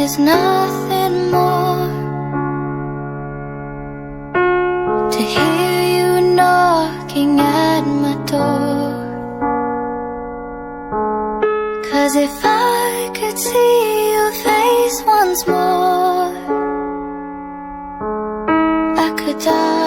is nothing more to hear you knocking at my door. 'Cause if I could see your face once more, I could die.